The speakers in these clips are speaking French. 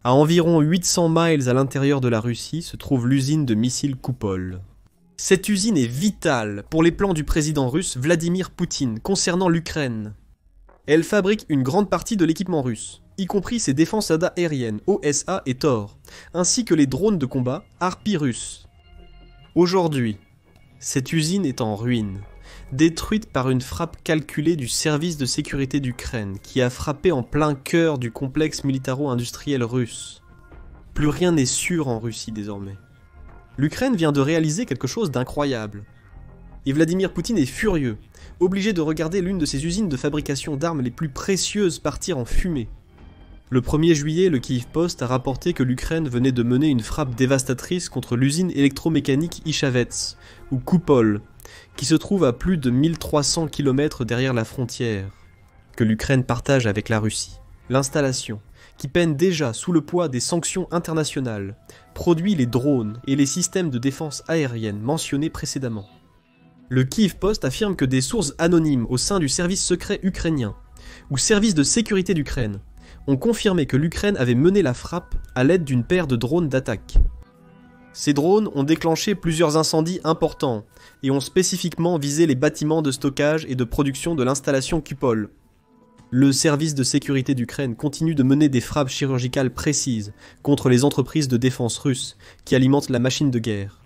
À environ 800 miles à l'intérieur de la Russie se trouve l'usine de missiles Koupol. Cette usine est vitale pour les plans du président russe Vladimir Poutine concernant l'Ukraine. Elle fabrique une grande partie de l'équipement russe, y compris ses défenses aériennes OSA et Tor, ainsi que les drones de combat Harpy russes. Aujourd'hui, cette usine est en ruine, détruite par une frappe calculée du service de sécurité d'Ukraine qui a frappé en plein cœur du complexe militaro-industriel russe. Plus rien n'est sûr en Russie désormais. L'Ukraine vient de réaliser quelque chose d'incroyable. Et Vladimir Poutine est furieux, obligé de regarder l'une de ses usines de fabrication d'armes les plus précieuses partir en fumée. Le 1er juillet, le Kyiv Post a rapporté que l'Ukraine venait de mener une frappe dévastatrice contre l'usine électromécanique Ishavets, ou Koupol, qui se trouve à plus de 1300 km derrière la frontière, que l'Ukraine partage avec la Russie. L'installation, qui peine déjà sous le poids des sanctions internationales, produit les drones et les systèmes de défense aérienne mentionnés précédemment. Le Kyiv Post affirme que des sources anonymes au sein du service secret ukrainien, ou service de sécurité d'Ukraine, ont confirmé que l'Ukraine avait mené la frappe à l'aide d'une paire de drones d'attaque. Ces drones ont déclenché plusieurs incendies importants et ont spécifiquement visé les bâtiments de stockage et de production de l'installation Koupol. Le service de sécurité d'Ukraine continue de mener des frappes chirurgicales précises contre les entreprises de défense russes qui alimentent la machine de guerre.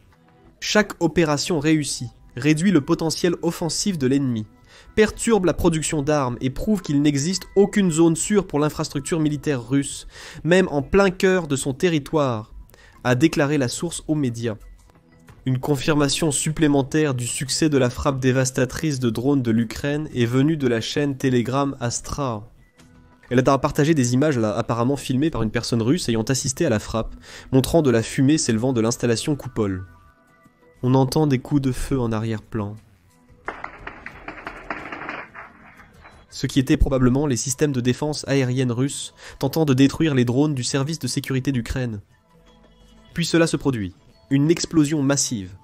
Chaque opération réussie réduit le potentiel offensif de l'ennemi, perturbe la production d'armes et prouve qu'il n'existe aucune zone sûre pour l'infrastructure militaire russe, même en plein cœur de son territoire, a déclaré la source aux médias. Une confirmation supplémentaire du succès de la frappe dévastatrice de drones de l'Ukraine est venue de la chaîne Telegram Astra. Elle a partagé des images apparemment filmées par une personne russe ayant assisté à la frappe, montrant de la fumée s'élevant de l'installation Koupol. On entend des coups de feu en arrière-plan. Ce qui étaient probablement les systèmes de défense aérienne russes tentant de détruire les drones du service de sécurité d'Ukraine. Puis cela se produit, une explosion massive.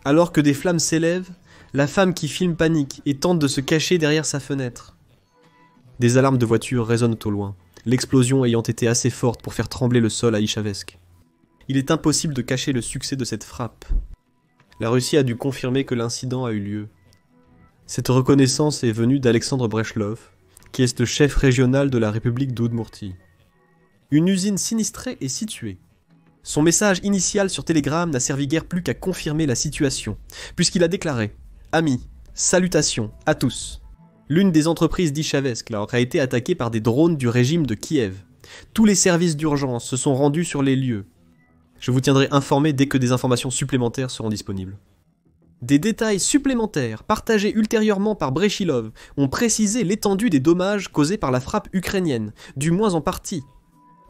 Alors que des flammes s'élèvent, la femme qui filme panique et tente de se cacher derrière sa fenêtre. Des alarmes de voiture résonnent au loin, l'explosion ayant été assez forte pour faire trembler le sol à Ishavetsk. Il est impossible de cacher le succès de cette frappe. La Russie a dû confirmer que l'incident a eu lieu. Cette reconnaissance est venue d'Alexandre Brechlov, qui est le chef régional de la République d'Oudmourtie. Une usine sinistrée est située. Son message initial sur Telegram n'a servi guère plus qu'à confirmer la situation, puisqu'il a déclaré « Amis, salutations à tous ». L'une des entreprises d'Ishavetsk a été attaquée par des drones du régime de Kiev. Tous les services d'urgence se sont rendus sur les lieux. Je vous tiendrai informé dès que des informations supplémentaires seront disponibles. Des détails supplémentaires, partagés ultérieurement par Brechilov, ont précisé l'étendue des dommages causés par la frappe ukrainienne, du moins en partie.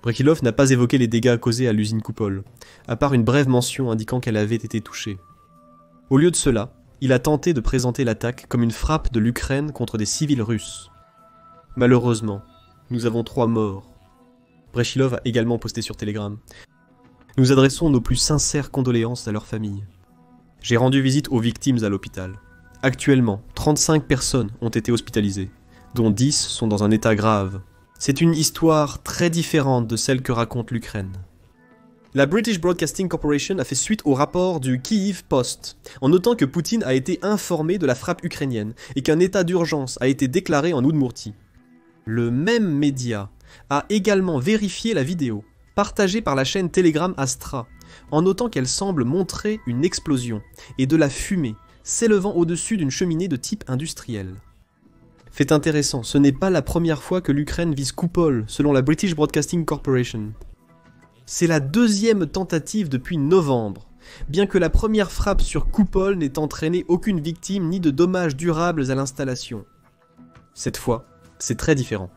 Brechilov n'a pas évoqué les dégâts causés à l'usine Koupol, à part une brève mention indiquant qu'elle avait été touchée. Au lieu de cela, il a tenté de présenter l'attaque comme une frappe de l'Ukraine contre des civils russes. Malheureusement, nous avons 3 morts. Brechilov a également posté sur Telegram. Nous adressons nos plus sincères condoléances à leurs familles. J'ai rendu visite aux victimes à l'hôpital. Actuellement, 35 personnes ont été hospitalisées, dont 10 sont dans un état grave. C'est une histoire très différente de celle que raconte l'Ukraine. La British Broadcasting Corporation a fait suite au rapport du Kyiv Post, en notant que Poutine a été informé de la frappe ukrainienne et qu'un état d'urgence a été déclaré en Oudmourtie. Le même média a également vérifié la vidéo, partagée par la chaîne Telegram Astra, en notant qu'elle semble montrer une explosion et de la fumée s'élevant au-dessus d'une cheminée de type industriel. Fait intéressant, ce n'est pas la première fois que l'Ukraine vise Koupol, selon la British Broadcasting Corporation. C'est la 2e tentative depuis novembre, bien que la première frappe sur Koupol n'ait entraîné aucune victime ni de dommages durables à l'installation. Cette fois, c'est très différent.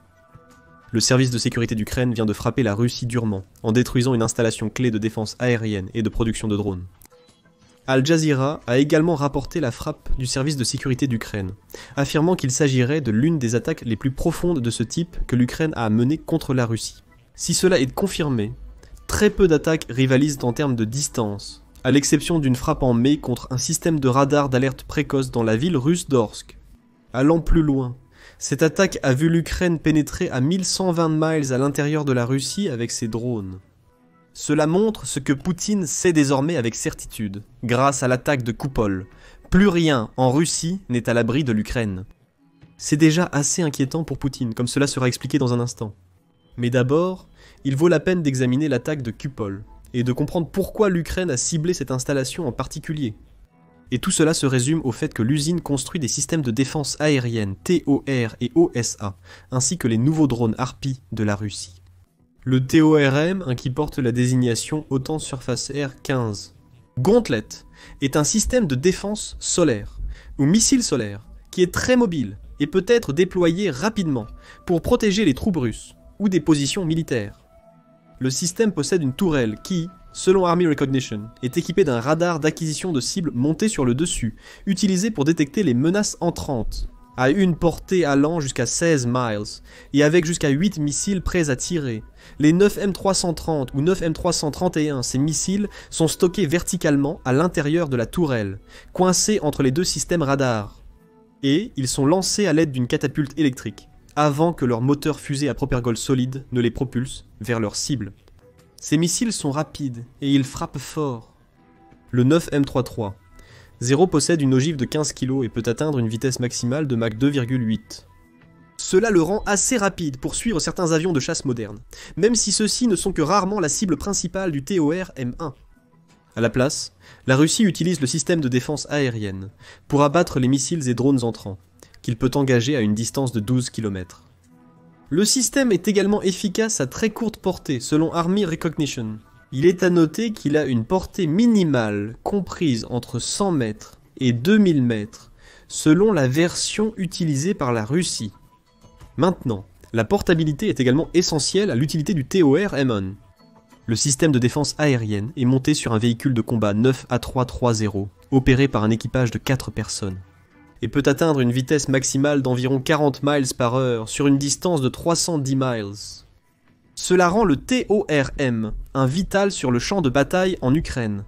Le service de sécurité d'Ukraine vient de frapper la Russie durement, en détruisant une installation clé de défense aérienne et de production de drones. Al Jazeera a également rapporté la frappe du service de sécurité d'Ukraine, affirmant qu'il s'agirait de l'une des attaques les plus profondes de ce type que l'Ukraine a menées contre la Russie. Si cela est confirmé, très peu d'attaques rivalisent en termes de distance, à l'exception d'une frappe en mai contre un système de radar d'alerte précoce dans la ville russe d'Orsk. Allant plus loin, Cette attaque a vu l'Ukraine pénétrer à 1120 miles à l'intérieur de la Russie avec ses drones. Cela montre ce que Poutine sait désormais avec certitude, grâce à l'attaque de Koupol. Plus rien en Russie n'est à l'abri de l'Ukraine. C'est déjà assez inquiétant pour Poutine, comme cela sera expliqué dans un instant. Mais d'abord, il vaut la peine d'examiner l'attaque de Koupol, et de comprendre pourquoi l'Ukraine a ciblé cette installation en particulier. Et tout cela se résume au fait que l'usine construit des systèmes de défense aérienne TOR et OSA, ainsi que les nouveaux drones Harpy de la Russie. Le TORM, qui porte la désignation Autant Surface Air 15. Gauntlet est un système de défense solaire, ou missile solaire, qui est très mobile et peut être déployé rapidement pour protéger les troupes russes ou des positions militaires. Le système possède une tourelle qui, selon Army Recognition, est équipée d'un radar d'acquisition de cibles monté sur le dessus, utilisé pour détecter les menaces entrantes, à une portée allant jusqu'à 16 miles, et avec jusqu'à 8 missiles prêts à tirer. Les 9 M330 ou 9 M331, ces missiles, sont stockés verticalement à l'intérieur de la tourelle, coincés entre les deux systèmes radars. Et ils sont lancés à l'aide d'une catapulte électrique, avant que leur moteur fusée à propergol solide ne les propulse vers leur cible. Ces missiles sont rapides et ils frappent fort. Le 9 M33 0 possède une ogive de 15 kg et peut atteindre une vitesse maximale de Mach 2,8. Cela le rend assez rapide pour suivre certains avions de chasse modernes, même si ceux-ci ne sont que rarement la cible principale du TOR M1. À la place, la Russie utilise le système de défense aérienne pour abattre les missiles et drones entrants, qu'il peut engager à une distance de 12 km. Le système est également efficace à très courte portée, selon Army Recognition. Il est à noter qu'il a une portée minimale comprise entre 100 mètres et 2000 mètres, selon la version utilisée par la Russie. Maintenant, la portabilité est également essentielle à l'utilité du TOR M1. Le système de défense aérienne est monté sur un véhicule de combat 9 A330, opéré par un équipage de 4 personnes, et peut atteindre une vitesse maximale d'environ 40 miles par heure sur une distance de 310 miles. Cela rend le TORM un vital sur le champ de bataille en Ukraine.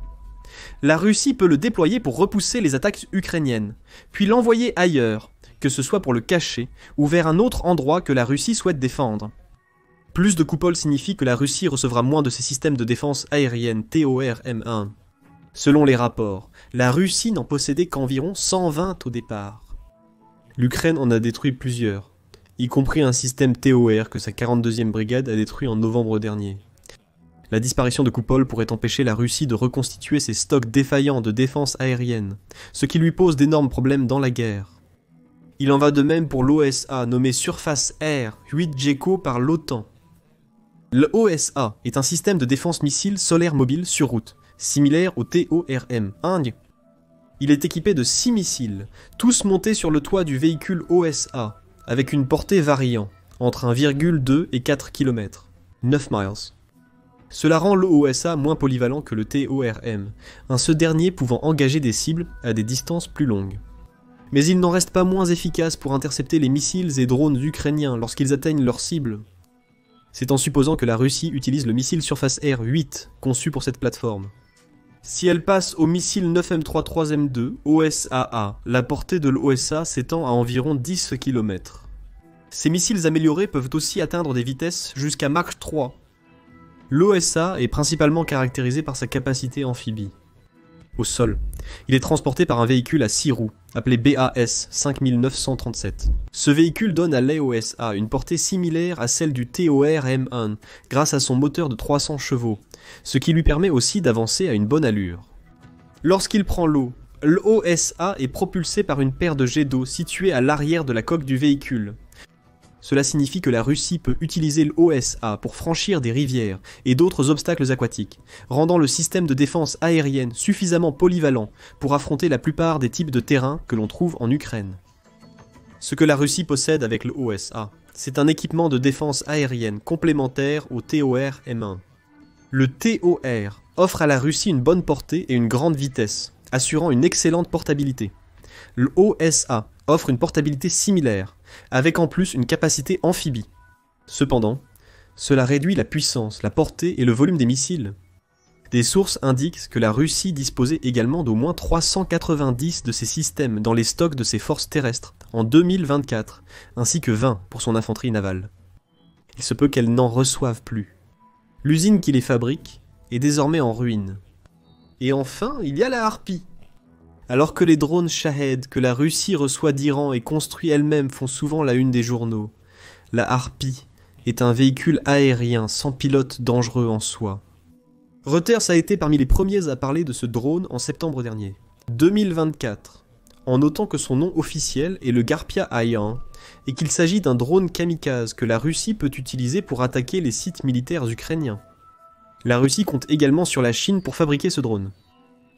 La Russie peut le déployer pour repousser les attaques ukrainiennes, puis l'envoyer ailleurs, que ce soit pour le cacher ou vers un autre endroit que la Russie souhaite défendre. Plus de coupoles signifie que la Russie recevra moins de ses systèmes de défense aérienne TOR-M1. Selon les rapports, la Russie n'en possédait qu'environ 120 au départ. L'Ukraine en a détruit plusieurs, y compris un système TOR que sa 42e brigade a détruit en novembre dernier. La disparition de coupoles pourrait empêcher la Russie de reconstituer ses stocks défaillants de défense aérienne, ce qui lui pose d'énormes problèmes dans la guerre. Il en va de même pour l'OSA, nommé Surface Air 8 GECO par l'OTAN. Le OSA est un système de défense missile solaire mobile sur route, similaire au TORM-1. Il est équipé de 6 missiles, tous montés sur le toit du véhicule OSA, avec une portée variant, entre 1,2 et 4 km, 9 miles. Cela rend l'OSA moins polyvalent que le TORM, ce dernier pouvant engager des cibles à des distances plus longues. Mais il n'en reste pas moins efficace pour intercepter les missiles et drones ukrainiens lorsqu'ils atteignent leur cible. C'est en supposant que la Russie utilise le missile Surface Air 8 conçu pour cette plateforme. Si elle passe au missile 9M33M2 OSAA, la portée de l'OSA s'étend à environ 10 km. Ces missiles améliorés peuvent aussi atteindre des vitesses jusqu'à Mach 3. L'OSA est principalement caractérisé par sa capacité amphibie. Au sol, il est transporté par un véhicule à 6 roues, appelé BAS 5937. Ce véhicule donne à l'EOSA une portée similaire à celle du TOR-M1 grâce à son moteur de 300 chevaux, ce qui lui permet aussi d'avancer à une bonne allure. Lorsqu'il prend l'eau, l'OSA est propulsé par une paire de jets d'eau situés à l'arrière de la coque du véhicule. Cela signifie que la Russie peut utiliser l'OSA pour franchir des rivières et d'autres obstacles aquatiques, rendant le système de défense aérienne suffisamment polyvalent pour affronter la plupart des types de terrains que l'on trouve en Ukraine. Ce que la Russie possède avec l'OSA, c'est un équipement de défense aérienne complémentaire au TOR-M1. Le TOR offre à la Russie une bonne portée et une grande vitesse, assurant une excellente portabilité. L'OSA offre une portabilité similaire, avec en plus une capacité amphibie. Cependant, cela réduit la puissance, la portée et le volume des missiles. Des sources indiquent que la Russie disposait également d'au moins 390 de ces systèmes dans les stocks de ses forces terrestres, en 2024, ainsi que 20 pour son infanterie navale. Il se peut qu'elle n'en reçoive plus. L'usine qui les fabrique est désormais en ruine. Et enfin, il y a la Harpie. Alors que les drones Shahed que la Russie reçoit d'Iran et construit elle-même font souvent la une des journaux, la Harpie est un véhicule aérien sans pilote dangereux en soi. Reuters a été parmi les premiers à parler de ce drone en septembre dernier. 2024, en notant que son nom officiel est le Garpia Ai-1 et qu'il s'agit d'un drone kamikaze que la Russie peut utiliser pour attaquer les sites militaires ukrainiens. La Russie compte également sur la Chine pour fabriquer ce drone.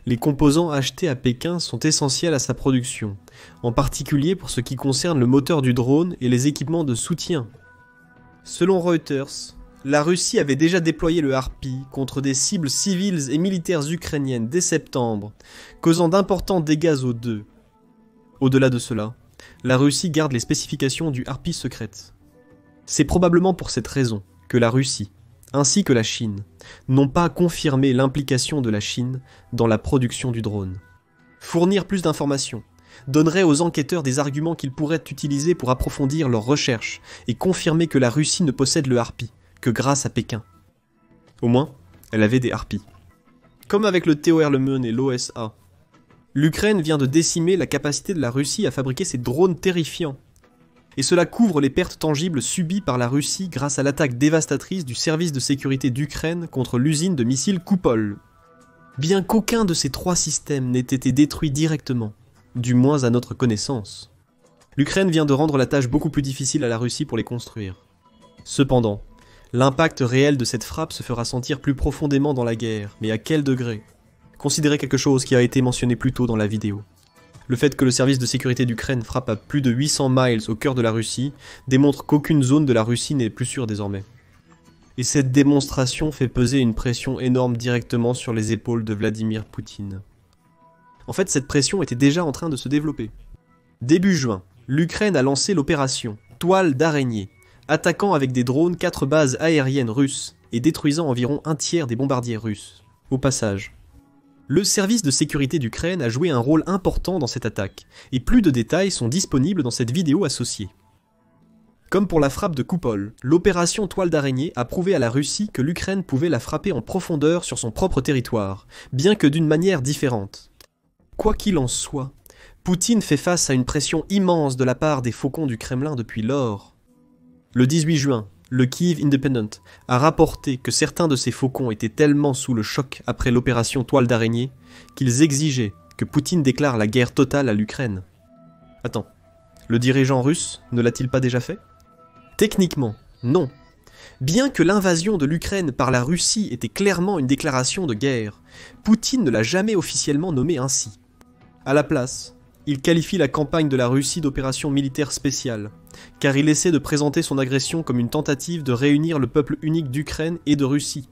Les composants achetés à Pékin sont essentiels à sa production, en particulier pour ce qui concerne le moteur du drone et les équipements de soutien. Selon Reuters, la Russie avait déjà déployé le Harpie contre des cibles civiles et militaires ukrainiennes dès septembre, causant d'importants dégâts aux deux. Au-delà de cela, la Russie garde les spécifications du Harpie secrètes. C'est probablement pour cette raison que la Russie, ainsi que la Chine, n'ont pas confirmé l'implication de la Chine dans la production du drone. Fournir plus d'informations donnerait aux enquêteurs des arguments qu'ils pourraient utiliser pour approfondir leurs recherches et confirmer que la Russie ne possède le Harpie que grâce à Pékin. Au moins, elle avait des Harpies. Comme avec le TOR-LMEUN et l'OSA, l'Ukraine vient de décimer la capacité de la Russie à fabriquer ces drones terrifiants. Et cela couvre les pertes tangibles subies par la Russie grâce à l'attaque dévastatrice du service de sécurité d'Ukraine contre l'usine de missiles Kupol. Bien qu'aucun de ces trois systèmes n'ait été détruit directement, du moins à notre connaissance. L'Ukraine vient de rendre la tâche beaucoup plus difficile à la Russie pour les construire. Cependant, l'impact réel de cette frappe se fera sentir plus profondément dans la guerre, mais à quel degré ? Considérez quelque chose qui a été mentionné plus tôt dans la vidéo. Le fait que le service de sécurité d'Ukraine frappe à plus de 800 miles au cœur de la Russie démontre qu'aucune zone de la Russie n'est plus sûre désormais. Et cette démonstration fait peser une pression énorme directement sur les épaules de Vladimir Poutine. En fait, cette pression était déjà en train de se développer. Début juin, l'Ukraine a lancé l'opération Toile d'araignée, attaquant avec des drones 4 bases aériennes russes et détruisant environ un tiers des bombardiers russes. Au passage, le service de sécurité d'Ukraine a joué un rôle important dans cette attaque, et plus de détails sont disponibles dans cette vidéo associée. Comme pour la frappe de Kupol, l'opération Toile d'araignée a prouvé à la Russie que l'Ukraine pouvait la frapper en profondeur sur son propre territoire, bien que d'une manière différente. Quoi qu'il en soit, Poutine fait face à une pression immense de la part des faucons du Kremlin depuis lors. Le 18 juin, le Kyiv Independent a rapporté que certains de ces faucons étaient tellement sous le choc après l'opération Toile d'araignée qu'ils exigeaient que Poutine déclare la guerre totale à l'Ukraine. Attends, le dirigeant russe ne l'a-t-il pas déjà fait ? Techniquement, non. Bien que l'invasion de l'Ukraine par la Russie était clairement une déclaration de guerre, Poutine ne l'a jamais officiellement nommé ainsi. À la place, il qualifie la campagne de la Russie d'opération militaire spéciale, car il essaie de présenter son agression comme une tentative de réunir le peuple unique d'Ukraine et de Russie.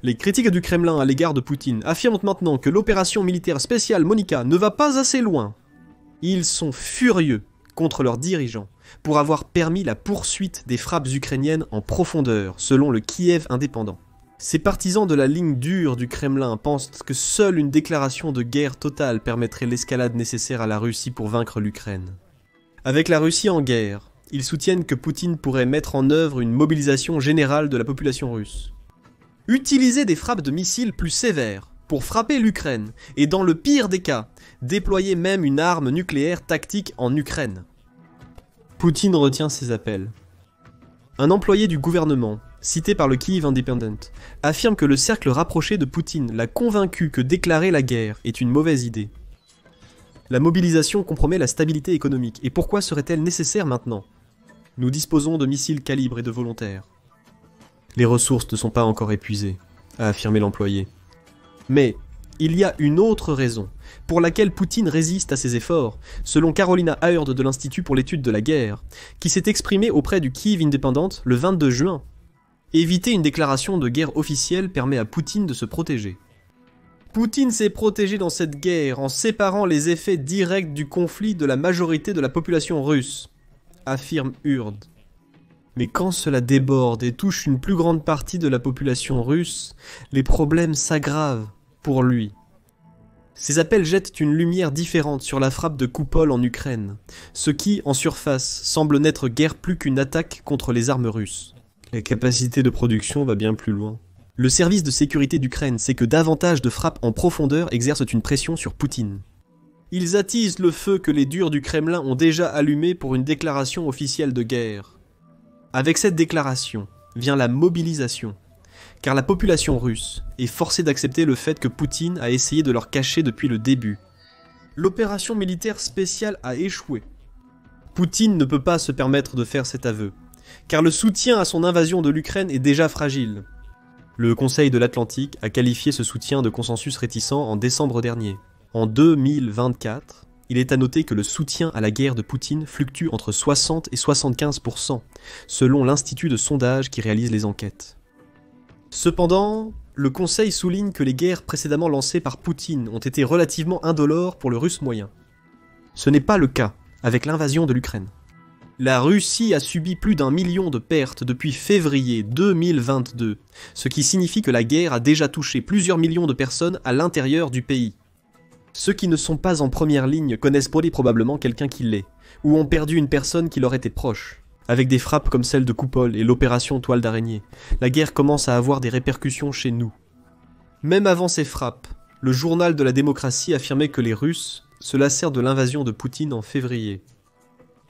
Les critiques du Kremlin à l'égard de Poutine affirment maintenant que l'opération militaire spéciale Monica ne va pas assez loin. Ils sont furieux contre leurs dirigeants pour avoir permis la poursuite des frappes ukrainiennes en profondeur, selon le Kiev indépendant. Ces partisans de la ligne dure du Kremlin pensent que seule une déclaration de guerre totale permettrait l'escalade nécessaire à la Russie pour vaincre l'Ukraine. Avec la Russie en guerre, ils soutiennent que Poutine pourrait mettre en œuvre une mobilisation générale de la population russe. Utiliser des frappes de missiles plus sévères pour frapper l'Ukraine et dans le pire des cas, déployer même une arme nucléaire tactique en Ukraine. Poutine retient ses appels. Un employé du gouvernement, cité par le Kyiv Independent, affirme que le cercle rapproché de Poutine l'a convaincu que déclarer la guerre est une mauvaise idée. La mobilisation compromet la stabilité économique, et pourquoi serait-elle nécessaire maintenant ? Nous disposons de missiles calibres et de volontaires. Les ressources ne sont pas encore épuisées, a affirmé l'employé. Mais il y a une autre raison pour laquelle Poutine résiste à ses efforts, selon Carolina Heard de l'Institut pour l'étude de la guerre, qui s'est exprimée auprès du Kyiv Independent le 22 juin. Éviter une déclaration de guerre officielle permet à Poutine de se protéger. Poutine s'est protégé dans cette guerre en séparant les effets directs du conflit de la majorité de la population russe, affirme Heard. Mais quand cela déborde et touche une plus grande partie de la population russe, les problèmes s'aggravent pour lui. Ces appels jettent une lumière différente sur la frappe de Koupol en Ukraine, ce qui, en surface, semble n'être guère plus qu'une attaque contre les armes russes. La capacité de production va bien plus loin. Le service de sécurité d'Ukraine sait que davantage de frappes en profondeur exercent une pression sur Poutine. Ils attisent le feu que les durs du Kremlin ont déjà allumé pour une déclaration officielle de guerre. Avec cette déclaration vient la mobilisation, car la population russe est forcée d'accepter le fait que Poutine a essayé de leur cacher depuis le début. L'opération militaire spéciale a échoué. Poutine ne peut pas se permettre de faire cet aveu, car le soutien à son invasion de l'Ukraine est déjà fragile. Le Conseil de l'Atlantique a qualifié ce soutien de consensus réticent en décembre dernier. En 2024, il est à noter que le soutien à la guerre de Poutine fluctue entre 60 et 75%, selon l'institut de sondage qui réalise les enquêtes. Cependant, le Conseil souligne que les guerres précédemment lancées par Poutine ont été relativement indolores pour le Russe moyen. Ce n'est pas le cas avec l'invasion de l'Ukraine. La Russie a subi plus d'1 million de pertes depuis février 2022, ce qui signifie que la guerre a déjà touché plusieurs millions de personnes à l'intérieur du pays. Ceux qui ne sont pas en première ligne connaissent probablement quelqu'un qui l'est, ou ont perdu une personne qui leur était proche. Avec des frappes comme celle de Koupol et l'opération Toile d'araignée, la guerre commence à avoir des répercussions chez nous. Même avant ces frappes, le journal de la démocratie affirmait que les Russes se lassèrent de l'invasion de Poutine en février.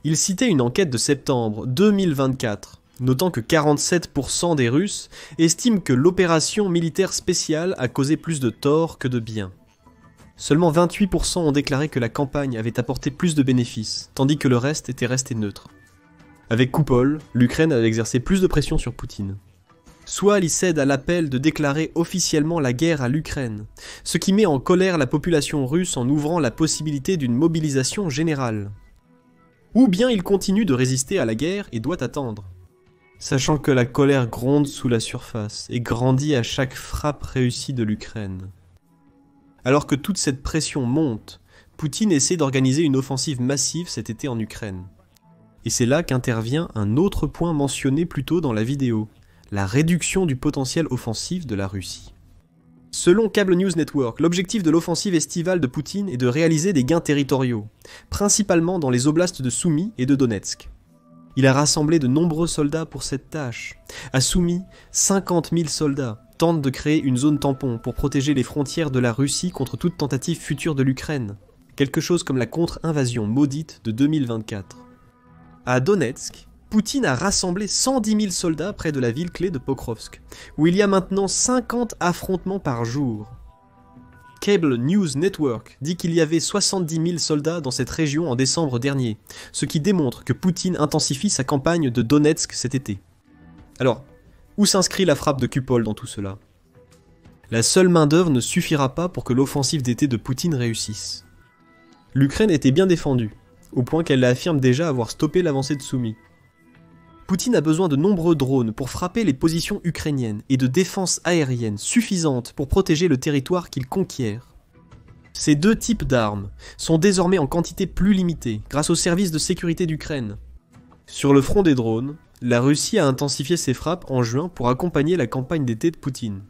Il citait une enquête de septembre 2024, notant que 47% des Russes estiment que l'opération militaire spéciale a causé plus de tort que de bien. Seulement 28% ont déclaré que la campagne avait apporté plus de bénéfices, tandis que le reste était resté neutre. Avec Koupol, l'Ukraine a exercé plus de pression sur Poutine. Soit il cède à l'appel de déclarer officiellement la guerre à l'Ukraine, ce qui met en colère la population russe en ouvrant la possibilité d'une mobilisation générale. Ou bien il continue de résister à la guerre et doit attendre. Sachant que la colère gronde sous la surface et grandit à chaque frappe réussie de l'Ukraine. Alors que toute cette pression monte, Poutine essaie d'organiser une offensive massive cet été en Ukraine. Et c'est là qu'intervient un autre point mentionné plus tôt dans la vidéo, la réduction du potentiel offensif de la Russie. Selon Cable News Network, l'objectif de l'offensive estivale de Poutine est de réaliser des gains territoriaux, principalement dans les oblasts de Soumy et de Donetsk. Il a rassemblé de nombreux soldats pour cette tâche. À Soumy, 50 000 soldats tentent de créer une zone tampon pour protéger les frontières de la Russie contre toute tentative future de l'Ukraine, quelque chose comme la contre-invasion maudite de 2024. À Donetsk, Poutine a rassemblé 110 000 soldats près de la ville clé de Pokrovsk, où il y a maintenant 50 affrontements par jour. Cable News Network dit qu'il y avait 70 000 soldats dans cette région en décembre dernier, ce qui démontre que Poutine intensifie sa campagne de Donetsk cet été. Alors, où s'inscrit la frappe de Koupol dans tout cela ? La seule main-d'œuvre ne suffira pas pour que l'offensive d'été de Poutine réussisse. L'Ukraine était bien défendue, au point qu'elle affirme déjà avoir stoppé l'avancée de Soumy. Poutine a besoin de nombreux drones pour frapper les positions ukrainiennes et de défenses aériennes suffisantes pour protéger le territoire qu'il conquiert. Ces deux types d'armes sont désormais en quantité plus limitée grâce aux services de sécurité d'Ukraine. Sur le front des drones, la Russie a intensifié ses frappes en juin pour accompagner la campagne d'été de Poutine.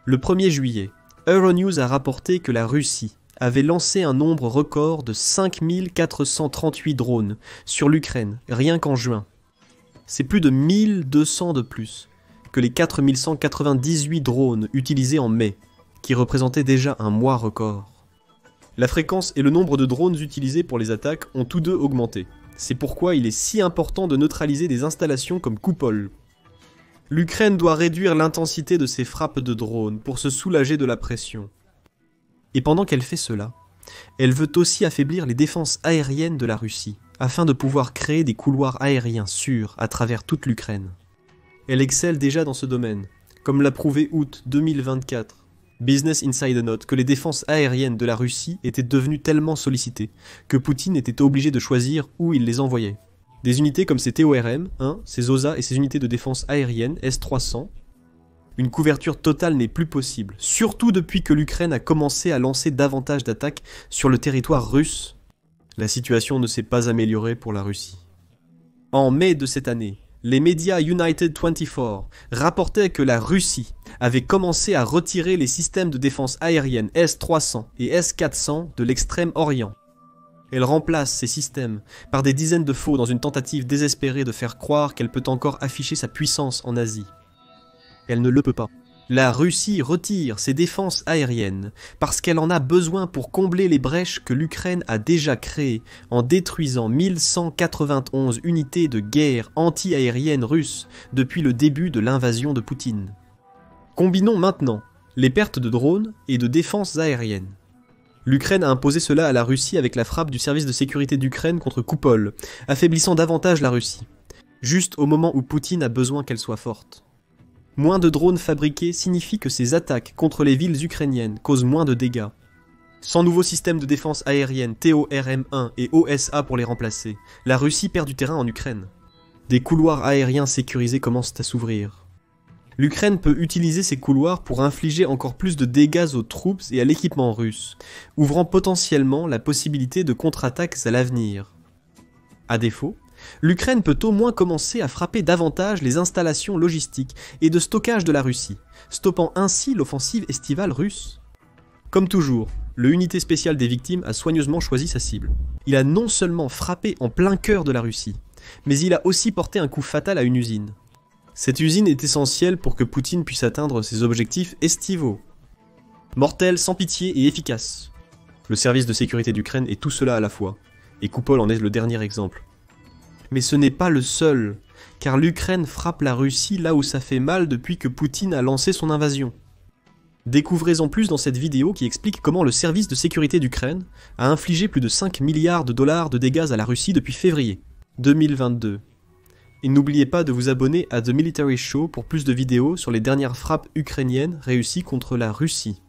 Le 1er juillet, Euronews a rapporté que la Russie avait lancé un nombre record de 5 438 drones sur l'Ukraine rien qu'en juin. C'est plus de 1200 de plus que les 4198 drones utilisés en mai, qui représentaient déjà un mois record. La fréquence et le nombre de drones utilisés pour les attaques ont tous deux augmenté. C'est pourquoi il est si important de neutraliser des installations comme Koupol. L'Ukraine doit réduire l'intensité de ses frappes de drones pour se soulager de la pression. Et pendant qu'elle fait cela, elle veut aussi affaiblir les défenses aériennes de la Russie, afin de pouvoir créer des couloirs aériens sûrs à travers toute l'Ukraine. Elle excelle déjà dans ce domaine, comme l'a prouvé août 2024. Business Insider note que les défenses aériennes de la Russie étaient devenues tellement sollicitées que Poutine était obligé de choisir où il les envoyait. Des unités comme ses TORM, ses OSA et ses unités de défense aérienne S-300. Une couverture totale n'est plus possible, surtout depuis que l'Ukraine a commencé à lancer davantage d'attaques sur le territoire russe. La situation ne s'est pas améliorée pour la Russie. En mai de cette année, les médias United 24 rapportaient que la Russie avait commencé à retirer les systèmes de défense aérienne S-300 et S-400 de l'Extrême-Orient. Elle remplace ces systèmes par des dizaines de faux dans une tentative désespérée de faire croire qu'elle peut encore afficher sa puissance en Asie. Elle ne le peut pas. La Russie retire ses défenses aériennes parce qu'elle en a besoin pour combler les brèches que l'Ukraine a déjà créées en détruisant 1191 unités de guerre anti-aériennes russes depuis le début de l'invasion de Poutine. Combinons maintenant les pertes de drones et de défenses aériennes. L'Ukraine a imposé cela à la Russie avec la frappe du service de sécurité d'Ukraine contre Koupol, affaiblissant davantage la Russie, juste au moment où Poutine a besoin qu'elle soit forte. Moins de drones fabriqués signifie que ces attaques contre les villes ukrainiennes causent moins de dégâts. Sans nouveaux systèmes de défense aérienne TORM-1 et OSA pour les remplacer, la Russie perd du terrain en Ukraine. Des couloirs aériens sécurisés commencent à s'ouvrir. L'Ukraine peut utiliser ces couloirs pour infliger encore plus de dégâts aux troupes et à l'équipement russe, ouvrant potentiellement la possibilité de contre-attaques à l'avenir. À défaut, l'Ukraine peut au moins commencer à frapper davantage les installations logistiques et de stockage de la Russie, stoppant ainsi l'offensive estivale russe. Comme toujours, le Unité spéciale des victimes a soigneusement choisi sa cible. Il a non seulement frappé en plein cœur de la Russie, mais il a aussi porté un coup fatal à une usine. Cette usine est essentielle pour que Poutine puisse atteindre ses objectifs estivaux. Mortel, sans pitié et efficace. Le service de sécurité d'Ukraine est tout cela à la fois, et Koupol en est le dernier exemple. Mais ce n'est pas le seul, car l'Ukraine frappe la Russie là où ça fait mal depuis que Poutine a lancé son invasion. Découvrez-en plus dans cette vidéo qui explique comment le service de sécurité d'Ukraine a infligé plus de 5 milliards de dollars de dégâts à la Russie depuis février 2022. Et n'oubliez pas de vous abonner à The Military Show pour plus de vidéos sur les dernières frappes ukrainiennes réussies contre la Russie.